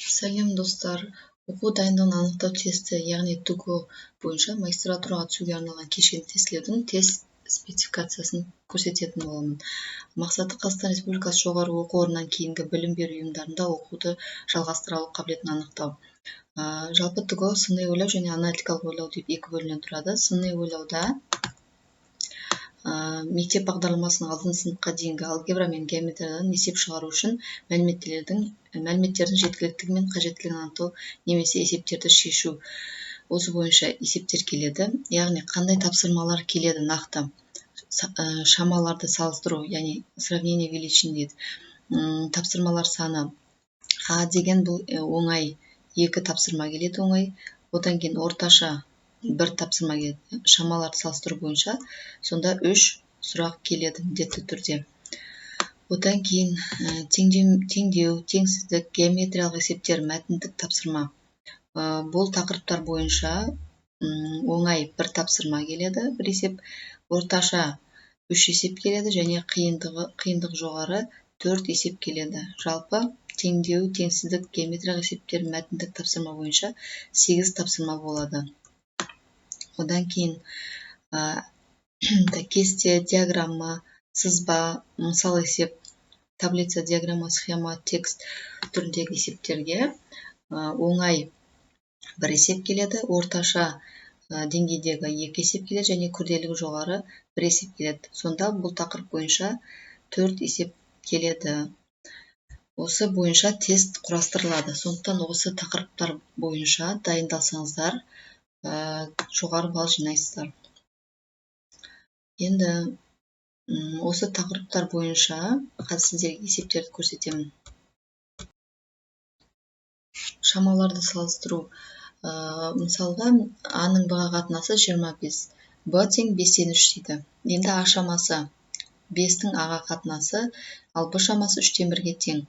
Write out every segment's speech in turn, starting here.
Сәлем достар. Оқу дайындығын анықтау тесті, яғни ТУГО бойынша магистратураға түсуге арналған кешенді тестілеудің тест спецификациясын көрсететін боламын. Мақсаты Қазақстан Республикасы жоғары оқу орнынан кейінгі білім беру ұйымдарында оқуды жалғастыра алу қабілетін анықтау. Жалпы ТУГО сыни ойлау және аналитикалық ойлау деп екі бөлімнен тұрады. Сыни ойлауда мектеп бағдарламасының 6 сыныпқа дейінгі алгебра мен геометриядан есеп шығару үшін мәліметтердің жеткіліктігі мен қажеттілігін анықтау немесе есептерді шешу. Осы бойынша есептер келеді. Яғни қандай тапсырмалар келеді нақты. Шамаларды салыстыру, яғни сравнение величин дейді. Тапсырмалар саны. А деген бұл оңай, 2 тапсырма келеді оңай. Одан кейін орташа 1 тапсырма келеді. Шамаларды салыстыру бойынша сонда 3 сұрақ келеді міндетті түрде. Одан кейін теңдеу, теңсіздік, геометриялық есептер, мәтіндік тапсырма. Бұл тақырыптар бойынша оңай 1 тапсырма келеді, 1 есеп, орташа 3 есеп келеді және қиындығы жоғары 4 есеп келеді. Жалпы теңдеу, теңсіздік, геометриялық есептер, мәтіндік тапсырма бойынша 8 тапсырма болады. Одан кейін кесте, диаграмма, сызба, мысал есеп, таблица, диаграмма, схема, текст түріндегі есептерге оңай 1 есеп келеді, орташа деңгейдегі 2 есеп келеді және күрделігі жоғары 1 есеп келеді. Сонда бұл тақырып бойынша 4 есеп келеді. Осы бойынша тест құрастырылады. Сондықтан осы тақырыптар бойынша дайындалсаңыздар жоғары балл жинайсыздар. Енді осы тақырыптар бойынша қазір сіздерге есептерді көрсетемін. Шамаларды салыстыру. Мысалға А-ның Б-ға қатынасы 25. Б тең 5-тен 3 дейді. Енді А шамасы 5-тің А-ға қатынасы, ал Б шамасы 3-тен 1-ге тең.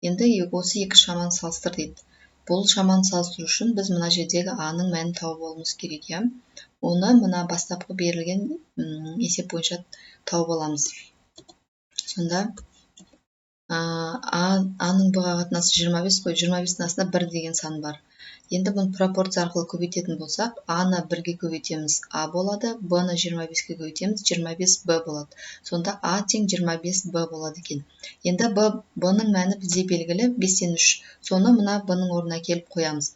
Енді осы 2 шаманы салыстыр дейді. Бұл шаманы салыстыру үшін біз мына жердегі А-ның мәнін тауып алуымыз керек. Оны мына бастапқы берілген есеп бойынша тауып аламыз. Сонда А-ның Б-ға қатынасы 25 қой, 25-тің астында 1 деген сан бар. Енді бұны пропорция арқылы көбейтетін болсақ, А-ны 1-ге көбейтеміз, А болады, Б-ны 25-ге көбейтеміз, 25Б болады. Сонда А тең 25Б болады екен. Енді Б-ның мәні бізде белгілі 5-тен 3. Соны мына Б-ның орнына келіп қоямыз.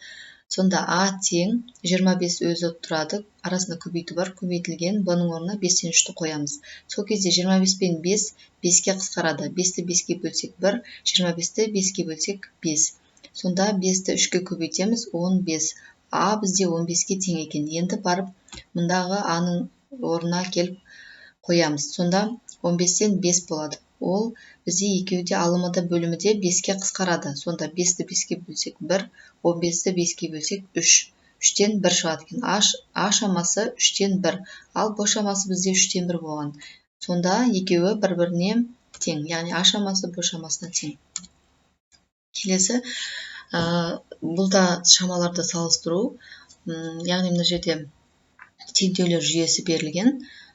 Сонда А тең 25 өзі тұрады, арасында көбейту бар, көбейтілген Б-ның орнына 5-тен 3-ті қоямыз. Сол кезде 25 пен 5 5-ке қысқарады. 5-ті 5-ге бөлсек 1, 25-ті 5-ке бөлсек 5. Сонда 5-ті 3-ке көбейтеміз, 15. А бізде 15-ге тең екен. Енді барып мұндағы А-ның орнына келіп қоямыз. Сонда 15-тен 5 болады. Ол бізде екеуде алымыда бөліміде 5-ке қысқарады. Сонда 5-ті 5-ке бөлсек 1, 15-ті 5-ке бөлсек 3. 3-тен 1 шығады екен. А шамасы 3-тен 1, ал Б шамасы бізде 3-тен 1 болған. Сонда екеуі бір-біріне тең, яғни А шамасы Б шамасына тең. Келесі, бұл да шамаларды салыстыру, яғни мына жерде теңдеулер жүйесі берілген,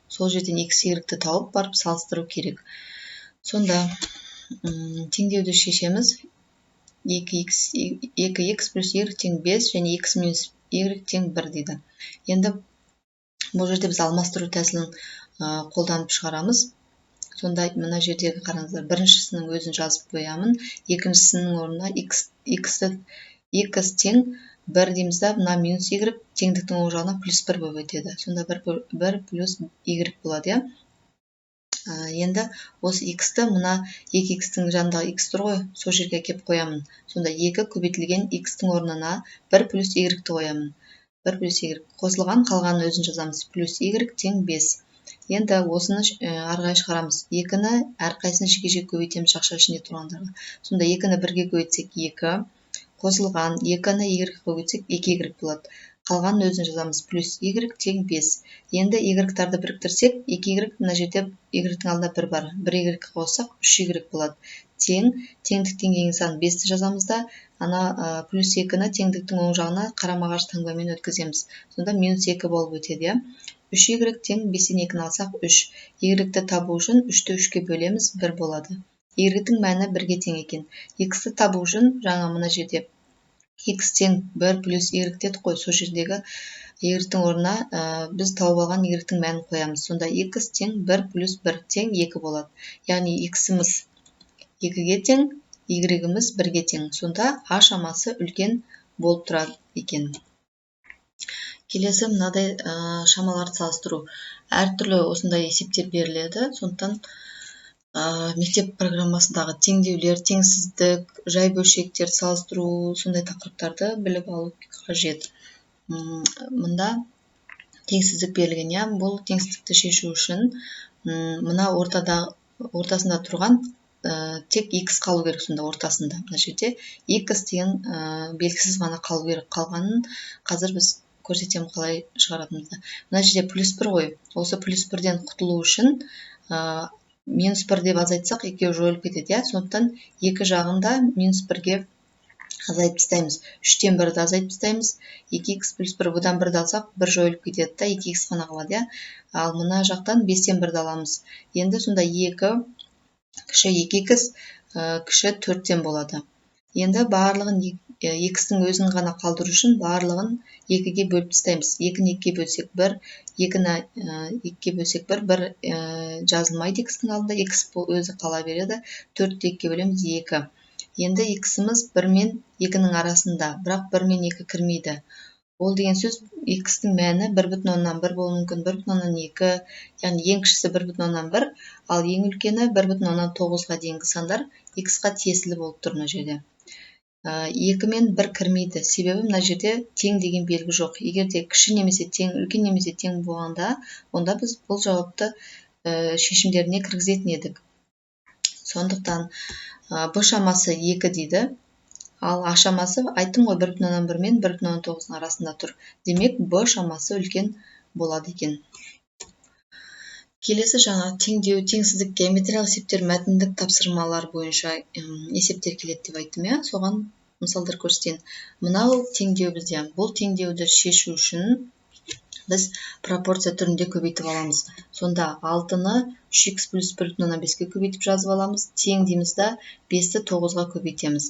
сол жерден x, y-ті тауып барып салыстыру керек. Сонда теңдеуді шешеміз, 2x плюс y тең 5 және x минус y тең 1 дейді. Енді бұл жерде біз алмастыру тәсілін қолданып шығарамыз. Сонда мына жердегі қараңыздар, біріншісінің өзін жазып қоямын, екіншісінің орнына x тең 1 дейміз да, мына минус y теңдіктің оң жағына плюс 1 болып өтеді. Сонда 1 плюс y болады. Енді осы x-ті мына 2x-тің жанындағы x тұр ғой, сол жерге кеп қоямын. Сонда 2 көбейтілген x-тің орнына 1 плюс y-ті қоямын. 1 плюс y қосылған, қалғанын өзін жазамыз. Плюс y тең 5. Енді осыны арғай шығарамыз. 2-ні әрқайсыны жеке-жеке көбейтеміз жақша ішінде тұрғандарға. Сонда 2-ні 1-ге көбейтсек 2, қосылған 2-ні y-ге көбейтсек 2y болады. Қалғанын өзін жазамыз. Плюс y тең 5. Енді y-тарды біріктірсек, 2y мына жерде y-тің алдында 1 бар. 1y қоссақ 3y болады. Тең, теңдіктен кейін сан 5-ті жазамыз да, ана плюс 2-ні теңдіктің оң жағына қарама-қарсы таңбамен өткіземіз. Сонда минус 2 болып өтеді. 3y тең 5-тен 2-ні алсақ 3. Y-ті табу үшін 3-ті 3-ке бөлеміз, 1 болады. Y-тің мәні 1-ге тең екен. X-ті табу үшін жаңа мына жерде x тең 1 плюс y дедік қой. Сол жердегі y-тің орнына біз тауып алған y-тің мәнін қоямыз. Сонда x тең 1 плюс 1 тең 2 болады. Яғни x-іміз 2-ге тең, y-іміз 1-ге тең. Сонда a шамасы үлкен болып тұрады екен. Келесі мынадай шамаларды салыстыру. Әртүрлі осындай есептер беріледі. Сондықтан мектеп программасындағы теңдеулер, теңсіздік, жай бөлшектер салыстыру, сондай тақырыптарды біліп алу қажет. Мында теңсіздік берілген, бұл теңсіздікті шешу үшін мына ортасында тұрған тек x қалу керек, сонда ортасында. Мына жерде x деген белгісіз ғана қалу керек. Қалғанын қазір біз көрсетем қалай шығаратынымызды. Мына жерде плюс 1 ғой. Осы плюс 1-ден құтылу үшін минус 1 деп азайтсақ, екеуі жойылып кетеді. Сондықтан екі жағында минус 1-ге азайтып тастаймыз. 3-тен 1-ді азайтып тастаймыз. 2x плюс 1 бұдан 1-ді алсақ, 1 жойылып кетеді да, 2x қана қалады. Ал мына жақтан 5-тен 1-ді аламыз. Енді сонда 2 кіші 2x кіші 4-тен болады. Енді барлығын x-тің өзін ғана қалдыру үшін барлығын 2-ге бөліп тастаймыз. 2-ні 2-ге бөлсек 1, 2-ні 2-ге бөлсек 1 жазылмайды x-тің алдында, x өзі қала береді. 4-ті 2-ге бөлеміз 2. Енді x-іміз 1 мен 2-нің арасында, бірақ 1 мен 2 кірмейді. Ол деген сөз x-тің мәні 1,1 болуы мүмкін, 1,2, яғни ең кішісі 1,1, ал ең үлкені 1,9-ға дейінгі сандар x-қа тиесілі болып тұр мына жерде. 2 мен 1 кірмейді. Себебі мына жерде тең деген белгі жоқ. Егер де кіші немесе тең, үлкен немесе тең болғанда, онда біз бұл жауапты шешімдеріне кіргізетін едік. Сондықтан b шамасы 2 дейді. Ал a шамасы, айттым ғой, 1,1 мен 1,9-ның арасында тұр. Демек, b шамасы үлкен болады екен. Келесі жаңа теңдеу, теңсіздік, геометриялық есептер, мәтіндік тапсырмалар бойынша есептер келеді деп айттым. Соған мысалдар көрсетейін. Мынау теңдеу бізде. Бұл теңдеуді шешу үшін біз пропорция түрінде көбейтіп аламыз. Сонда 6-ны 3x плюс 1,5-ге көбейтіп жазып аламыз. Тең дейміз да 5-ті 9-ға көбейтеміз.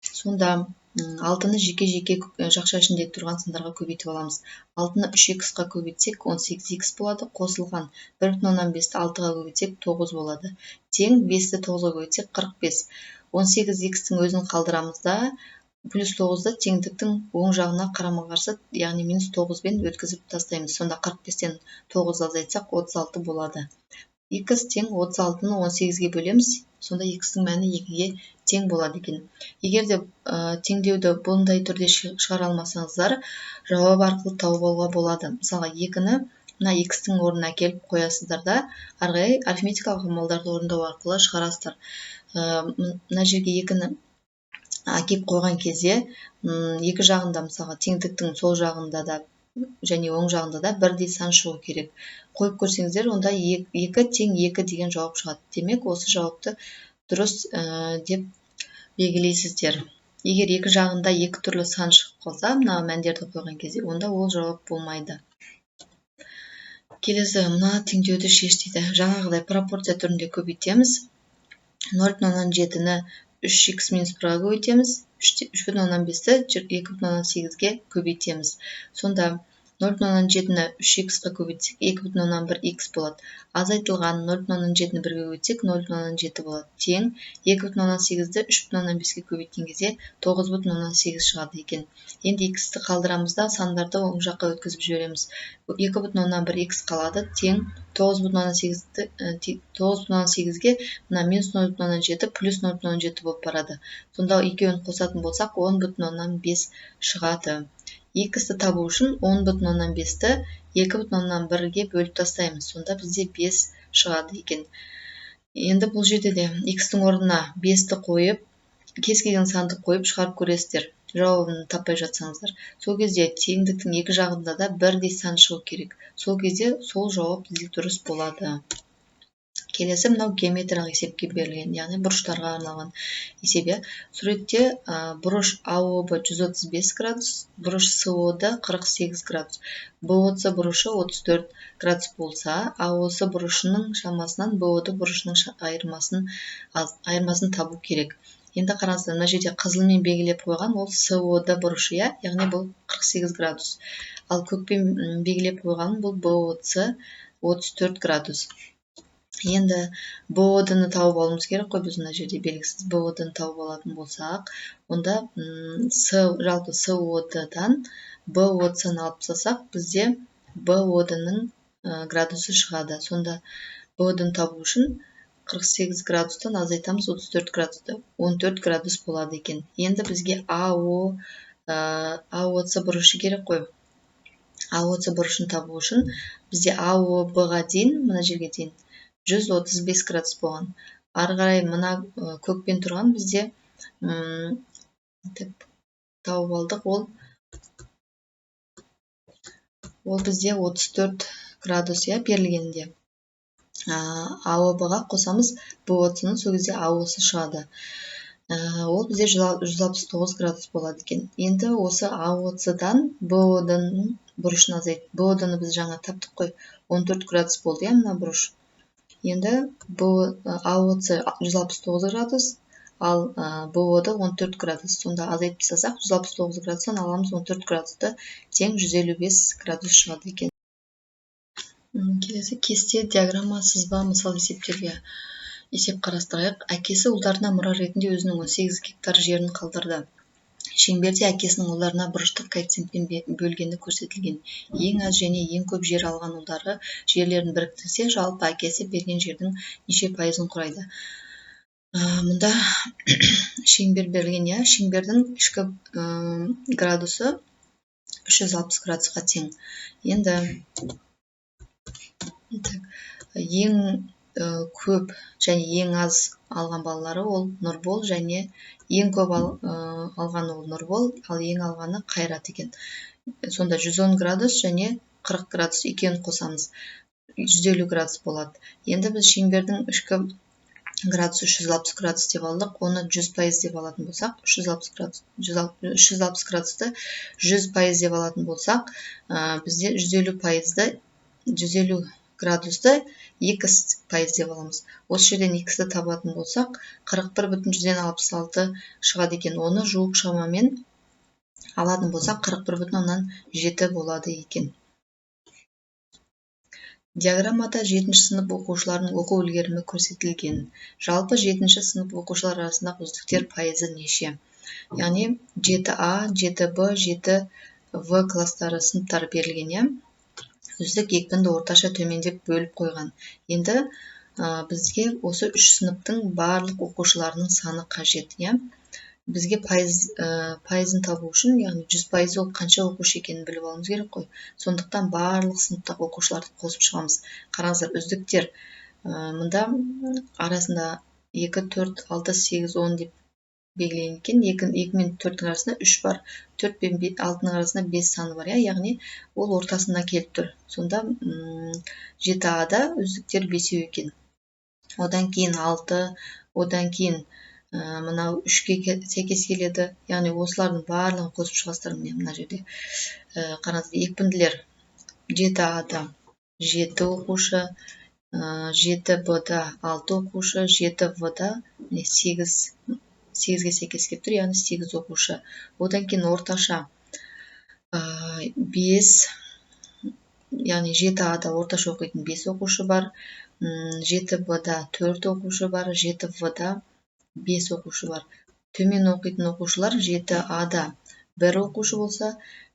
Сонда 6-ны жеке-жеке жақша ішінде тұрған сандарға көбейтіп аламыз. 6-ны 3x-қа көбейтсек 18x болады. Қосылған 1,5-ті 6-ға көбейтсек 9 болады. Тең 5-ті 9-ға көбейтсек 45. 18x-тің өзін қалдырамыз да, плюс 9-ды теңдіктің оң жағына қарама-қарсы, яғни минус 9-бен өткізіп тастаймыз. Сонда 45-тен 9 азайтсақ 36 болады. X тең 36-ны 18-ге бөлеміз. Сонда x-тің мәні 2-ге тең болады екен. Егер де теңдеуді бұндай түрде шығара алмасаңыздар, жауап арқылы тауып алуға болады. Мысалға 2-ні мына x-тің орнына келіп қоясыздар да, арғай арифметикалық амалдарды орындау арқылы шығарасыздар. Мына жерге 2-ні әкеп қойған кезде, екі жағында, мысалға теңдіктің сол жағында да және оң жағында да бірдей сан шығу керек. Қойып көрсеңіздер, онда 2 тең 2 деген жауап шығады. Демек, осы жауапты дұрыс деп белгілейсіздер. Егер екі жағында екі түрлі сан шығып қалса, мына мәндерді қойған кезде, онда ол жауап болмайды. Келесі, мына теңдеуді шеш дейді. Жаңағыдай пропорция түрінде көбейтеміз. 0,7-ні 3x минус 1-ға көбейтеміз. 3,15-ті 2,18-ге көбейтеміз. Сонда 0,7-ні 3x-қа көбейтсек 2,1x болады. Азайтылған 0,7-ні 1-ге көбейтсек 0,7 болады. Тең 2,18-ді 3,15-ге көбейткен кезде 9,18 шығады екен. Енді x-ті қалдырамыз да, сандарды оң жаққа өткізіп жібереміз. 2,1x қалады. Тең 9,18-ге мына минус 0,7 плюс 0,7 болып барады. Сонда екеуін қосатын болсақ 10,5 шығады. X-ті табу үшін 10,5-ті 2,1-ге бөліп тастаймыз. Сонда бізде 5 шығады екен. Енді бұл жерде де x-тің орнына 5-ті қойып, кез келген санды қойып шығарып көресіздер. Жауабын таппай жатсаңыздар. Сол кезде теңдіктің екі жағында да бірдей сан шығу керек. Сол кезде сол жауап бізде дұрыс болады. Келесі мынау геометриялық есепке берілген, яғни бұрыштарға арналған есеп. Суретте бұрыш АОБ 135 градус, бұрыш СОД 48 градус. БОЦ бұрышы 34 градус болса, АОС бұрышының шамасынан БОД бұрышының айырмасын табу керек. Енді қараңыздар, мына жерде қызылмен белгілеп қойған ол СОД бұрышы, иә, яғни бұл 48 градус. Ал көкпен белгілеп қойған бұл БОЦ 34 градус. Енді БОД-ны тауып алуымыз керек қой, біз мына жерде белгісіз БОД-ны тауып алатын болсақ, онда жалпы СОД-дан БОЦ-ны алып тастасақ, бізде БОД-ның градусы шығады. Сонда БОД-ны табу үшін 48 градустан азайтамыз 34 градусты. 14 градус болады екен. Енді бізге АОЦ бұрышы керек қой. АОЦ бұрышын табу үшін бізде АОБ-ға дейін, мына жерге дейін 135 градус болған. Ары қарай мына көкпен тұрған бізде тауып алдық, ол бізде 34 градус, иә, берілгенде. АОБ-ға қосамыз БОЦ-ны, сол кезде АОСы шығады. Ол бізде 169 градус болады екен. Енді осы АОЦ-дан БОД-ның бұрышын азайт. БОД-ны біз жаңа таптық қой, 14 градус болды, иә, мына бұрыш. Енді АОЦ 169 градус, ал БОД 14 градус. Сонда азайтып тастасақ, 169 градустан аламыз 14 градусты, тең 155 градус шығады екен. Келесі кесте, диаграмма, сызба, мысал есептерге есеп қарастырайық. Әкесі ұлдарына мұра ретінде өзінің 18 гектар жерін қалдырды. Шеңберде әкесінің ұлдарына бұрыштық коэффициентпен бөлгені көрсетілген. Ең аз және ең көп жер алған ұлдары жерлерін біріктірсе, жалпы әкесі берген жердің неше пайызын құрайды. Мұнда шеңбер берілген, иә, шеңбердің ішкі градусы 360 градусқа тең. Енді ең көп және ең аз алған балалары ол Нұрбол, және ең көп алған ол Нұрбол, ал ең алғаны Қайрат екен. Сонда 110 градус және 40 градус екеуін қосамыз, 150 градус болады. Енді біз шеңбердің ішкі градусы 360 градус деп алдық, оны 100% деп алатын болсақ, 360 градусты 100% деп алатын болсақ, бізде 150 градусты 2% деп аламыз. Осы жерден 2-ді табатын болсақ, 41,66 шығады екен. Оны жуық шамамен алатын болсақ, 41,7 болады екен. Диаграммада 7-ші сынып оқушыларының оқу үлгерімі көрсетілген. Жалпы 7-ші сынып оқушылар арасындағы үздіктер пайызы неше? Яғни 7А, 7Б, 7В кластары сыныптары берілген. Үздік екпінді орташа төмендеп бөліп қойған. Енді бізге осы 3 сыныптың барлық оқушыларының саны қажет. Бізге пайызын табу үшін, яғни 100% ол қанша оқушы екенін біліп алуымыз керек қой. Сондықтан барлық сыныптағы оқушыларды қосып шығамыз. Қараңыздар, үздіктер мұнда арасында 2, 4, 6, 8, 10 деп белгіленген. 2 мен 4-дің арасында 3 бар, 4 пен 6-ның арасында 5 саны бар, яғни ол ортасында келіп тұр. Сонда 7А-да үздіктер 5 екен. Одан кейін 6, одан кейін мынау 3-ке сәйкес келеді. Яғни осылардың барлығын қосып шығастырдым мына жерде. Қараңыздар, екпінділер 7А-да 7 оқушы, 7Б-да 6 оқушы, 7В-да 8-ге сәйкес келіп тұр, яғни 8 оқушы. Одан кейін орташа 5, яғни 7А-да орташа оқитын 5 оқушы бар, 7Б-да 4 оқушы бар, 7В-да 5 оқушы бар. Төмен оқитын оқушылар 7А-да 1 оқушы болса,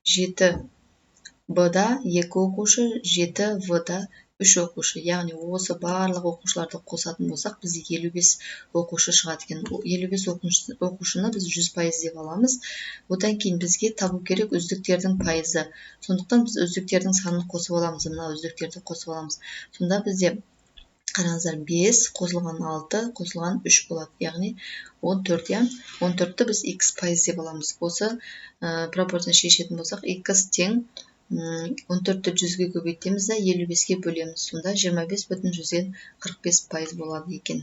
7Б-да 2 оқушы, 7В-да 3 оқушы. Яғни осы барлық оқушыларды қосатын болсақ, бізде 55 оқушы шығады екен. 55 оқушыны біз 100% деп аламыз. Одан кейін бізге табу керек үздіктердің пайызы. Сондықтан біз үздіктердің санын қосып аламыз, мына үздіктерді қосып аламыз. Сонда бізде қараңыздар, 5 қосылған 6 қосылған 3 болады, яғни 14. 14-ті біз x% деп аламыз. Осы пропорцияны шешетін болсақ, x тең 14-ті 100-ге көбейтеміз де 55-ге бөлеміз. Сонда 25,45% болады екен.